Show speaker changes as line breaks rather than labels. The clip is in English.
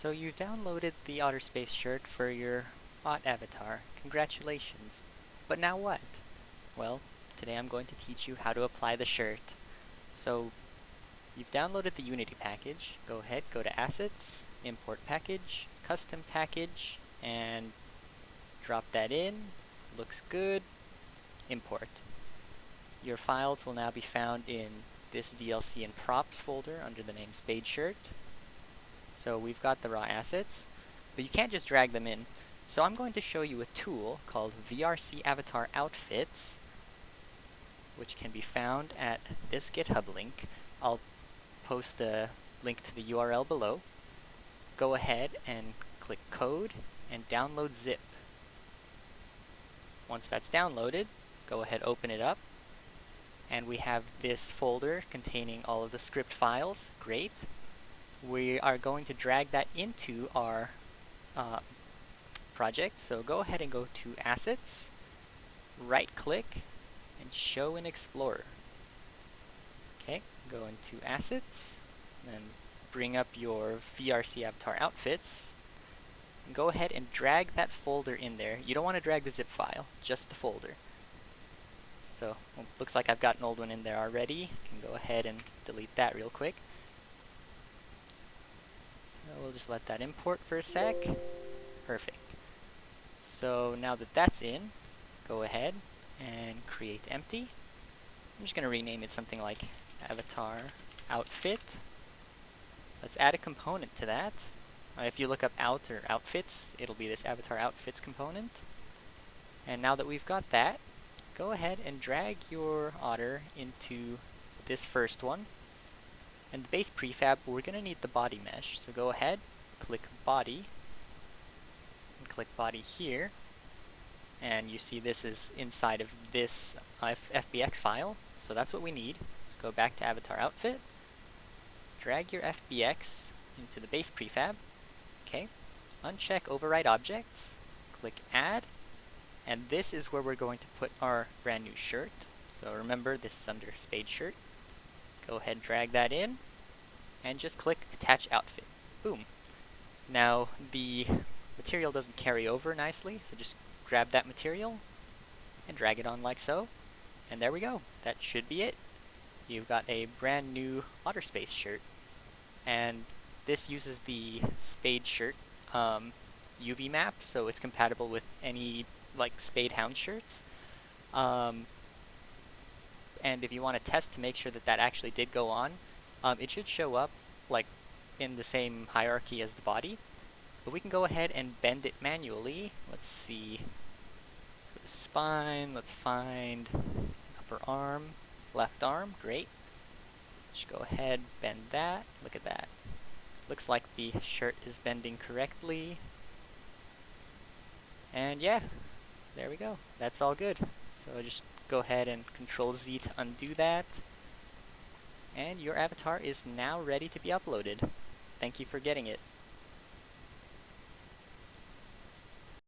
So you've downloaded the Otterspace shirt for your bot avatar. Congratulations. But now what? Well, today I'm going to teach you how to apply the shirt. So you've downloaded the Unity package. Go ahead, go to Assets, Import Package, Custom Package, and drop that in. Looks good. Import. Your files will now be found in this DLC and props folder under the name Spade Shirt. So we've got the raw assets, but you can't just drag them in. So I'm going to show you a tool called VRCAvatarOutfits, which can be found at this GitHub link. I'll post a link to the URL below. Go ahead and click Code and download zip. Once that's downloaded, go ahead, open it up, and we have this folder containing all of the script files. Great. We are going to drag that into our project. So go ahead and go to Assets, right-click, and Show in Explorer. Okay, go into Assets, and bring up your VRCAvatarOutfits, and go ahead and drag that folder in there. You don't want to drag the zip file, just the folder. So, well, looks like I've got an old one in there already. I can go ahead and delete that real quick. So we'll just let that import for a sec. Perfect. So now that that's in, go ahead and create empty. I'm just going to rename it something like Avatar Outfit. Let's add a component to that. If you look up Awtter Outfits, it'll be this Avatar Outfits component. And now that we've got that, go ahead and drag your Otter into this first one. And the base prefab, we're going to need the body mesh. So go ahead, click body, and click body here. And you see this is inside of this FBX file. So that's what we need. Just go back to Avatar Outfit, drag your FBX into the base prefab. Okay, uncheck override objects, click add, and this is where we're going to put our brand new shirt. So remember, this is under Spade Shirt. Go ahead and drag that in, and just click Attach Outfit. Boom. Now, the material doesn't carry over nicely, so just grab that material and drag it on like so. And there we go. That should be it. You've got a brand new Otterspace shirt. And this uses the Spade Shirt UV map, so it's compatible with any like Spade Hound shirts. And if you want to test to make sure that that actually did go on, it should show up like in the same hierarchy as the body. But we can go ahead and bend it manually. Let's see. Let's go to spine. Let's find upper arm, left arm. Great. Let's just go ahead, bend that. Look at that. Looks like the shirt is bending correctly. And yeah, there we go. That's all good. So just go ahead and Control Z to undo that. And your avatar is now ready to be uploaded. Thank you for getting it.